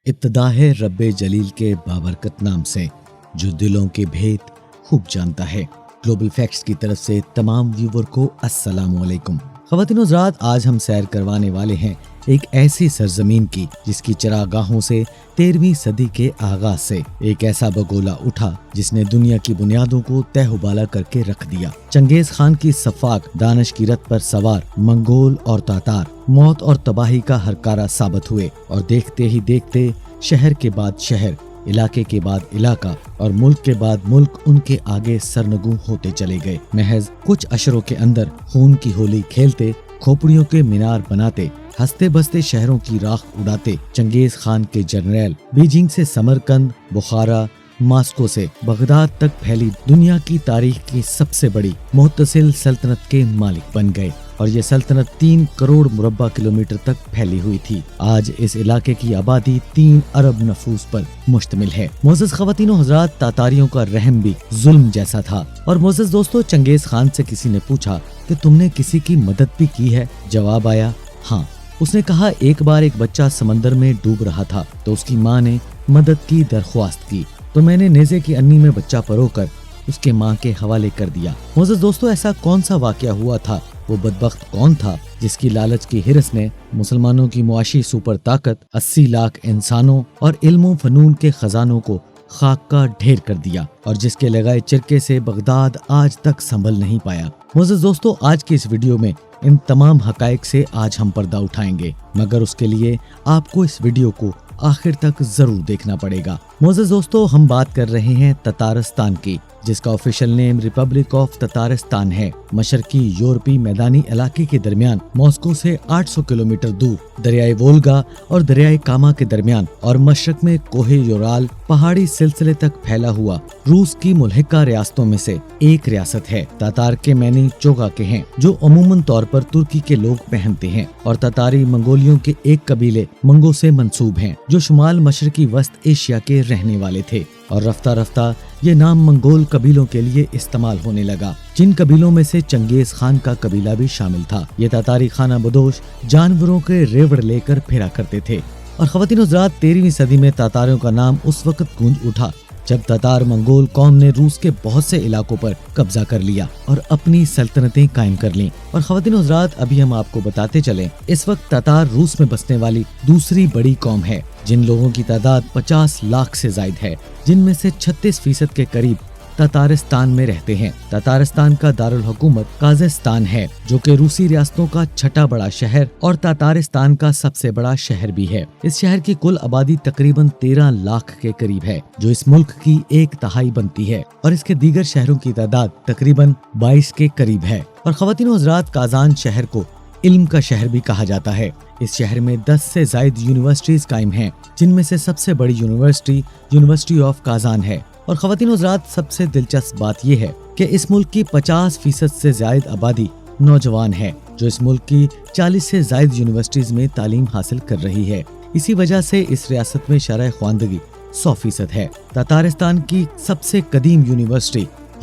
इब्तिदा है रब्बे जलील के बाबरकत नाम से जो दिलों के भेद खूब जानता है। ग्लोबल फैक्ट्स की तरफ से तमाम व्यूवर को अस्सलाम वालेकुम। ख़वातीन व हज़रात, आज हम सैर करवाने वाले हैं एक ऐसी सरजमीन की जिसकी चरागाहों से 13वीं सदी के आगाज से एक ऐसा बगोला उठा जिसने दुनिया की बुनियादों को तहबाला करके रख दिया। चंगेज खान की सफाक दानिश की रथ पर सवार मंगोल और तातार मौत और तबाही का हरकारा साबित हुए और देखते ही देखते शहर के बाद शहर, इलाके के बाद इलाका और मुल्क के बाद मुल्क उनके आगे सरनगू होते चले गए। महज कुछ अशरों के अंदर खून की होली खेलते, खोपड़ियों के मीनार बनाते, हंसते बसते शहरों की राख उड़ाते चंगेज खान के जर्नैल बीजिंग से समरकंद, बुखारा, मॉस्को से बगदाद तक फैली दुनिया की तारीख की सबसे बड़ी मुत्तसिल सल्तनत के मालिक बन गए और ये सल्तनत 3 करोड़ मुरब्बा किलोमीटर तक फैली हुई थी। आज इस इलाके की आबादी 3 अरब नफूस पर मुश्तमिल है। मोअज़्ज़ज़ ख़वातीन व हज़रात, तातारियों का रहम भी जुल्म जैसा था। और मोअज़्ज़ज़ दोस्तों, चंगेज खान से किसी ने पूछा कि तुमने किसी की मदद भी की है? जवाब आया, हाँ। उसने कहा, एक बार एक बच्चा समंदर में डूब रहा था तो उसकी माँ ने मदद की दरख्वास्त की तो मैंने नेज़े की अन्नी में बच्चा परोकर उसके माँ के हवाले कर दिया। मोअज़्ज़ज़ दोस्तों, ऐसा कौन सा वाक़या हुआ था? वो बदबख्त कौन था जिसकी लालच की हिरस ने मुसलमानों की मुआशी सुपर ताकत 80 लाख इंसानों और इल्म फनून के खजानों को खाक का ढेर कर दिया और जिसके लगाए चिरके से बगदाद आज तक संभल नहीं पाया? मोअज़्ज़ज़ दोस्तों, आज की इस वीडियो में इन तमाम हकाइक से आज हम पर्दा उठाएंगे, मगर उसके लिए आपको इस वीडियो को आखिर तक जरूर देखना पड़ेगा। मोअज़्ज़ज़ दोस्तों, हम बात कर रहे हैं ततारिस्तान की, जिसका official name Republic of Tatarstan है। मशरकी यूरोपी मैदानी इलाके के दरमियान मॉस्को से 800 किलोमीटर दूर दरियाए वोल्गा और दरियाए कामा के दरमियान और मशरक में कोहे योराल पहाड़ी सिलसिले तक फैला हुआ रूस की मुल्हिका रियासतों में से एक रियासत है। तातार के मैनी चोगा के हैं जो अमूमन तौर पर तुर्की के लोग पहनते हैं और तातारी मंगोलियों के एक कबीले मंगो से मंसूब हैं जो शुमाल मशरकी वस्त एशिया के रहने वाले थे और रफ्ता रफ्ता ये नाम मंगोल कबीलों के लिए इस्तेमाल होने लगा, जिन कबीलों में से चंगेज खान का कबीला भी शामिल था। ये तातारी खाना बदोश जानवरों के रेवड़ लेकर फिरा करते थे और ख़वातीन व हज़रात, 13वीं सदी में तातारियों का नाम उस वक्त गूंज उठा जब तातार मंगोल कौम ने रूस के बहुत से इलाकों पर कब्जा कर लिया और अपनी सल्तनतें कायम कर लीं। और ख़वातीन व हज़रात, अभी हम आपको बताते चलें, इस वक्त तातार रूस में बसने वाली दूसरी बड़ी कौम है जिन लोगों की तादाद 50 लाख से जायद है, जिनमें से 36% के करीब ततारिस्तान में रहते हैं। ततारिस्तान का दारुल हुकूमत काज़ाख्स्तान है जो कि रूसी रियासतों का छठा बड़ा शहर और ततारिस्तान का सबसे बड़ा शहर भी है। इस शहर की कुल आबादी तकरीबन 13 लाख के करीब है जो इस मुल्क की 1/3 बनती है और इसके दीगर शहरों की तादाद तकरीबन 22 के करीब है। और ख़वातीन व हज़रात, काज़ान शहर को इल्म का शहर भी कहा जाता है। इस शहर में 10 से जायद यूनिवर्सिटीज कायम हैं, जिनमें से सबसे बड़ी यूनिवर्सिटी ऑफ काज़ान है। और ख़वातीन व हज़रात, सबसे दिलचस्प बात यह है कि इस मुल्क की 50% से जायद आबादी नौजवान है जो इस मुल्क की 40 से जायद यूनिवर्सिटीज में तालीम हासिल कर रही है। इसी वजह से इस रियासत में शरह ख्वानदगी 100% है। ततारिस्तान की सबसे कदीम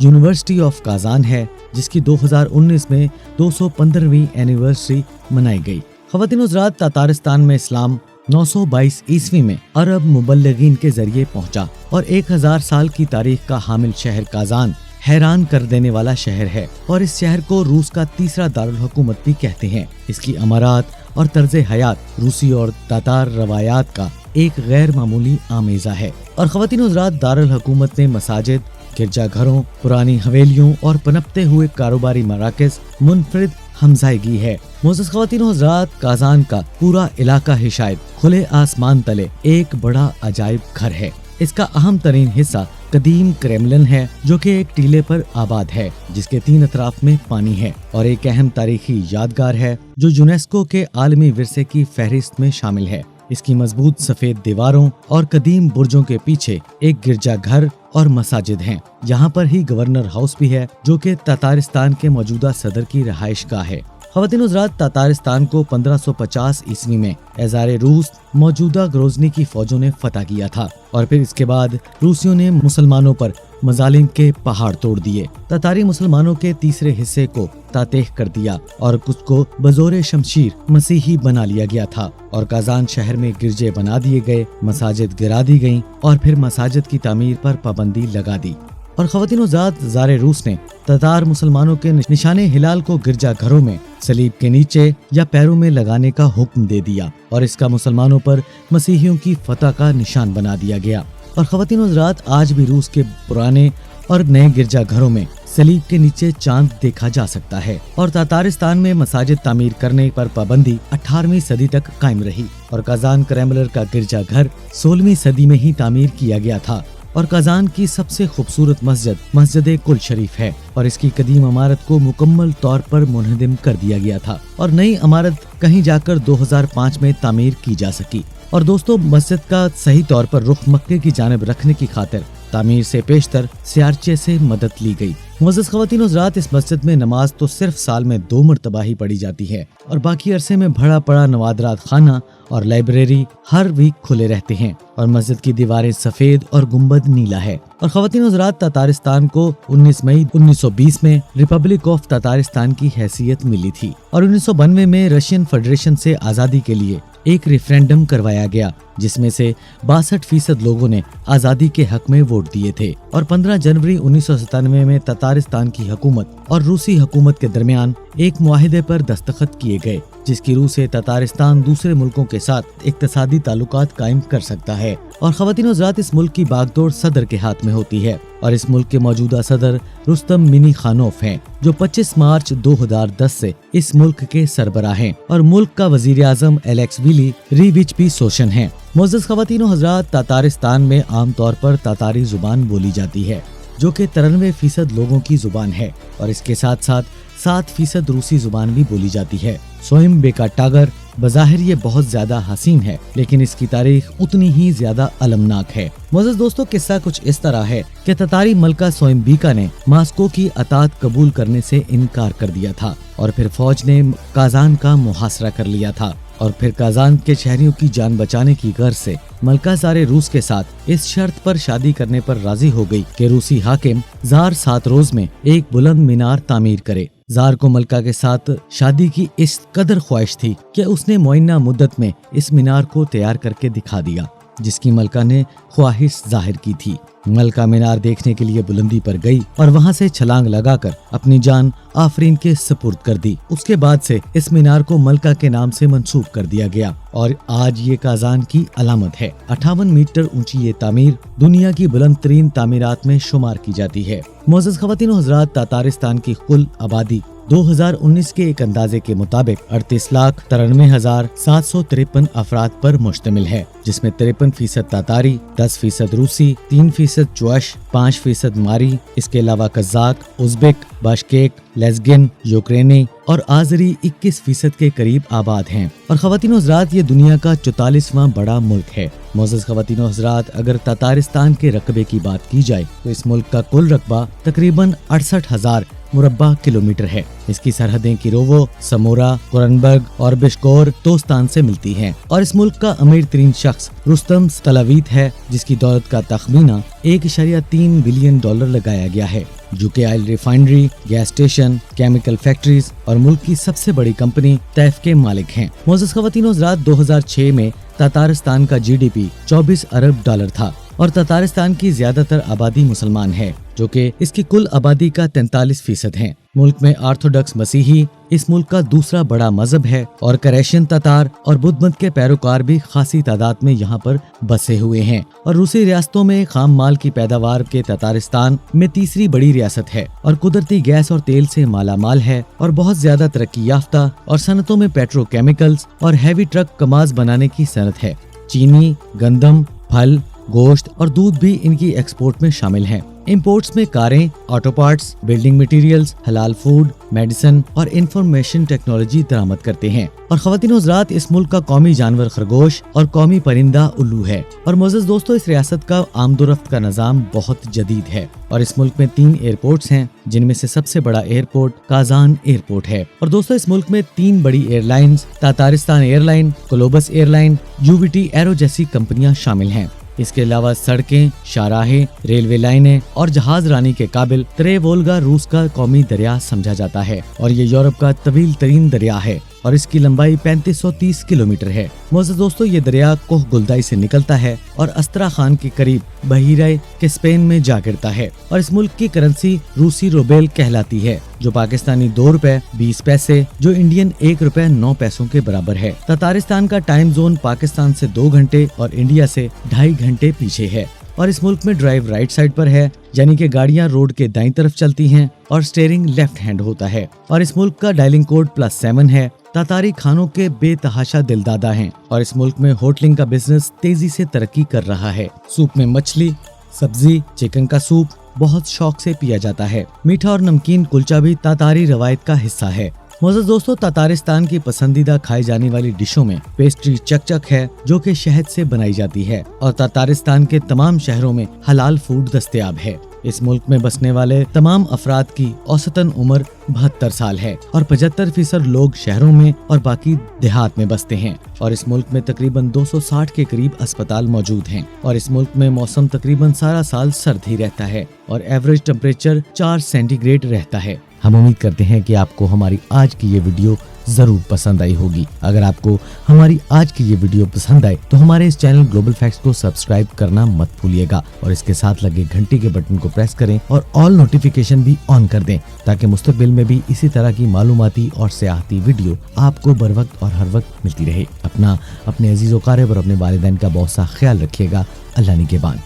यूनिवर्सिटी ऑफ काज़ान है जिसकी 2019 में 215वीं एनिवर्सरी मनाई गई। ख़वातीन व हज़रात, ततारिस्तान में इस्लाम 922 ईस्वी में अरब मुबल्लिगीन के जरिए पहुंचा और 1000 साल की तारीख का हामिल शहर काज़ान हैरान कर देने वाला शहर है और इस शहर को रूस का तीसरा दारुल हुकूमत भी कहते हैं। इसकी अमारात और तर्ज हयात रूसी और तातार रवायात का एक गैर मामूली आमेज़ा है। और ख़वातीन व हज़रात, दारुल हुकूमत ने मसाजिद, गिरजाघरों, पुरानी हवेलियों और पनपते हुए कारोबारी मराकज़ मुनफरिद हमजायगी है। मोअज़्ज़ज़ ख़वातीन व हज़रात, काज़ान का पूरा इलाका ही शायद खुले आसमान तले एक बड़ा अजायब घर है। इसका अहम तरीन हिस्सा कदीम क्रेमलिन है जो कि एक टीले पर आबाद है जिसके 3 अतराफ में पानी है और एक अहम तारीखी यादगार है जो यूनेस्को के आलमी विरसे की फहरिस्त में शामिल है। इसकी मजबूत सफेद दीवारों और कदीम बुर्जों के पीछे एक गिरजाघर और मसाजिद हैं। यहाँ पर ही गवर्नर हाउस भी है जो कि ततारिस्तान के मौजूदा सदर की रहाइश गाह है। ख़वातीन हज़रात, तातारिस्तान को 1550 ईस्वी में एज़ार रूस मौजूदा ग्रोजनी की फौजों ने फतह किया था और फिर इसके बाद रूसियों ने मुसलमानों पर मजालिम के पहाड़ तोड़ दिए। तातारी मुसलमानों के तीसरे हिस्से को तातेह कर दिया और कुछ को बजोरे शमशीर मसीही बना लिया गया था और काजान शहर में गिरजे बना दिए गए, मसाजिद गिरा दी गईं और फिर मसाजिद की तामीर पर पाबंदी लगा दी। और ख़वातीन ज़ात, ज़ार रूस ने तातार मुसलमानों के निशाने हिलाल को गिरजा घरों में सलीब के नीचे या पैरों में लगाने का हुक्म दे दिया और इसका मुसलमानों पर मसीहियों की फतह का निशान बना दिया गया। और ख़वातीन हज़रात, आज भी रूस के पुराने और नए गिरजा घरों में सलीब के नीचे चांद देखा जा सकता है। और तातारिस्तान में मसाजिद तामीर करने पर पाबंदी 18वीं सदी तक कायम रही और काजान क्रेमलर का गिरजा घर 16वीं सदी में ही तामीर किया गया था। और काजान की सबसे खूबसूरत मस्जिद कुल शरीफ है और इसकी कदीम इमारत को मुकम्मल तौर पर मुनहदिम कर दिया गया था और नई इमारत कहीं जाकर 2005 में तामीर की जा सकी। और दोस्तों, मस्जिद का सही तौर पर रुख मक्के की जानिब रखने की खातिर तामीर से पेशतर सियारचे से मदद ली गई। मुअज़्ज़ज़ ख़वातीन हज़रात, इस मस्जिद में नमाज तो सिर्फ साल में 2 मरतबा ही पढ़ी जाती है और बाकी अरसे में भरा पड़ा नवादरात खाना और लाइब्रेरी हर वीक खुले रहते हैं और मस्जिद की दीवारें सफेद और गुंबद नीला है। और ख़वातीन हज़रात, तातारिस्तान को 19 मई 1920 में रिपब्लिक ऑफ तातारिस्तान की हैसियत मिली थी और 1992 में रशियन फेडरेशन से आज़ादी के लिए एक रेफरेंडम करवाया गया जिसमें से 62% लोगों ने आज़ादी के हक में वोट दिए थे। और 15 जनवरी 1997 में तातारिस्तान की हुकूमत और रूसी हुकूमत के दरमियान एक मुआहिदे पर दस्तखत किए गए जिसकी रूह से तातारिस्तान दूसरे मुल्कों के साथ इक्तिसादी ताल्लुकात कायम कर सकता है। और ख़वातीन हज़रात, इस मुल्क की बागडोर सदर के हाथ में होती है और इस मुल्क के मौजूदा सदर रुस्तम मिनीखानोफ हैं जो 25 मार्च 2010 से इस मुल्क के सरबराह हैं और मुल्क का वजीर आज़म एलेक्स विली रीविच सोशन हैं। मुअज़्ज़ज़ ख़वातीन हज़रात, तातारिस्तान में आम तौर पर तातारी जुबान बोली जाती है जो कि 93% लोगों की जुबान है और इसके साथ साथ 7% रूसी जुबान भी बोली जाती है। सोइम बेका टागर बज़ाहिर ये बहुत ज्यादा हसीन है लेकिन इसकी तारीख उतनी ही ज्यादा अलमनाक है। मुअज़्ज़ज़ दोस्तों, किस्सा कुछ इस तरह है कि तातारी मलका सोइम बीका ने मास्को की अतात कबूल करने से इनकार कर दिया था और फिर फौज ने काजान का मुहासरा कर लिया था और फिर काजान के शहरियों की जान बचाने की गर्ज से मलका ज़ार रूस के साथ इस शर्त पर शादी करने पर राजी हो गई कि रूसी हाकिम ज़ार 7 रोज में एक बुलंद मीनार तामीर करे। ज़ार को मलका के साथ शादी की इस कदर ख्वाहिश थी कि उसने मुअय्यना मुद्दत में इस मीनार को तैयार करके दिखा दिया जिसकी मलका ने ख्वाहिश जाहिर की थी। मलका मीनार देखने के लिए बुलंदी पर गई और वहां से छलांग लगाकर अपनी जान आफरीन के सपुर्द कर दी। उसके बाद से इस मीनार को मलका के नाम से मंसूब कर दिया गया और आज ये काजान की अलामत है। 58 मीटर ऊंची ये तामीर दुनिया की बुलंद तरीन तामीरात में शुमार की जाती है। मुअज़्ज़ज़ ख़वातीन हज़रात, तातारिस्तान की कुल आबादी 2019 के एक अंदाजे के मुताबिक 38,93,753 अफराद पर मुश्तमिल है जिसमें 53% तातारी, 10% रूसी, 3% चुआश, 5% मारी, इसके अलावा कज़ाक, उज़्बेक, बाशकेक, लेज़गिन, यूक्रेनी और आज़री 21% के करीब आबाद हैं। और ख़वातीन हज़रात, ये दुनिया का 44वां बड़ा मुल्क है। मुअज़्ज़ज़ ख़वातीन हज़रात, अगर तातारिस्तान के रकबे की बात की जाए तो इस मुल्क का कुल रकबा तकरीबन 68,000 मुरब्बा किलोमीटर है। इसकी सरहदें किरोवो, समोरा, कुरनबर्ग और बिश्कोर तोस्तान से मिलती हैं और इस मुल्क का अमीर तरीन शख्स रुस्तम तलावीत है जिसकी दौलत का तखमीना 1.3 बिलियन डॉलर लगाया गया है जो कि oil refinery, gas station, chemical factories और मुल्क की सबसे बड़ी कंपनी तैफ के मालिक हैं। मुअज़्ज़ज़ ख़वातीन हज़रात, 2006 में तातारिस्तान का GDP 24 अरब डॉलर था और तातारिस्तान की ज्यादातर आबादी मुसलमान है जो कि इसकी कुल आबादी का 43% है। मुल्क में ऑर्थोडॉक्स मसीही इस मुल्क का दूसरा बड़ा मजहब है और क्रेशियन तातार और बुद्ध मत के पैरोकार भी खासी तादाद में यहाँ पर बसे हुए हैं। और रूसी रियासतों में खाम माल की पैदावार के तातारिस्तान में तीसरी बड़ी रियासत है और कुदरती गैस और तेल से माला माल है और बहुत ज्यादा तरक्की याफ्ता और सनतों में पेट्रोकेमिकल्स और हैवी ट्रक कमाज बनाने की सनत है। चीनी, गंदम, फल, गोश्त और दूध भी इनकी एक्सपोर्ट में शामिल हैं। इंपोर्ट्स में कारें, ऑटो पार्ट्स, बिल्डिंग मटेरियल्स, हलाल फूड, मेडिसिन और इंफॉर्मेशन टेक्नोलॉजी दरामद करते हैं। और ख़वातीन हज़रात, इस मुल्क का कौमी जानवर खरगोश और कौमी परिंदा उल्लू है। और मोअज़्ज़ज़ दोस्तों, इस रियासत का आमदोरफ्त का निज़ाम बहुत जदीद है और इस मुल्क में 3 एयरपोर्ट्स हैं, जिनमें से सबसे बड़ा एयरपोर्ट काजान एयरपोर्ट है। और दोस्तों, इस मुल्क में 3 बड़ी airlines Tatarstan airline, Columbus airline, UVT aero जैसी कंपनियां शामिल हैं। इसके अलावा सड़कें, शाहराहें, रेलवे लाइनें और जहाज रानी के काबिल तरे वोल्गा रूस का कौमी दरिया समझा जाता है और ये यूरोप का तवील तरीन दरिया है और इसकी लंबाई 3530 किलोमीटर है। मोअज़्ज़ज़ दोस्तों, ये दरिया कोह गुलदाई से निकलता है और अस्त्रा खान के करीब बहीरा के स्पेन में जा गिरता है। और इस मुल्क की करेंसी रूसी रूबेल कहलाती है, जो पाकिस्तानी 2 रुपए 20 पैसे, जो इंडियन 1 रुपए 9 पैसों के बराबर है। तातारिस्तान का टाइम जोन पाकिस्तान से 2 घंटे और इंडिया से 2.5 घंटे पीछे है। और इस मुल्क में ड्राइव राइट साइड पर है, यानी कि गाड़ियां रोड के दाईं तरफ चलती हैं और स्टीयरिंग लेफ्ट हैंड होता है। और इस मुल्क का डायलिंग कोड +7 है। तातारी खानों के बेतहाशा दिलदादा हैं और इस मुल्क में होटलिंग का बिजनेस तेजी से तरक्की कर रहा है। सूप में मछली, सब्जी, चिकन का सूप बहुत शौक से पिया जाता है। मीठा और नमकीन कुलचा भी तातारी रवायत का हिस्सा है। मोअज़्ज़ज़ दोस्तों, तातारिस्तान की पसंदीदा खाई जाने वाली डिशों में पेस्ट्री चकचक है, जो कि शहद से बनाई जाती है और तातारिस्तान के तमाम शहरों में हलाल फूड दस्तयाब है। इस मुल्क में बसने वाले तमाम अफराद की औसतन उम्र 72 साल है और 75% लोग शहरों में और बाकी देहात में बसते हैं। और इस मुल्क में तकरीबन 260 के करीब अस्पताल मौजूद हैं। और इस मुल्क में मौसम तकरीबन सारा साल सर्द ही रहता है और एवरेज टेम्परेचर 4 सेंटीग्रेड रहता है। हम उम्मीद करते हैं कि आपको हमारी आज की ये वीडियो जरूर पसंद आई होगी। अगर आपको हमारी आज की ये वीडियो पसंद आए तो हमारे इस चैनल ग्लोबल फैक्ट्स को सब्सक्राइब करना मत भूलिएगा और इसके साथ लगे घंटी के बटन को प्रेस करें और ऑल नोटिफिकेशन भी ऑन कर दें, ताकि मुस्तकबिल में भी इसी तरह की मालूमाती और सियाहती वीडियो आपको बर वक्त और हर वक्त मिलती रहे। अपने अजीज़ व क़ारिब और अपने वालिदैन का बहुत सा ख्याल रखिएगा। अल्लाह निगहबान।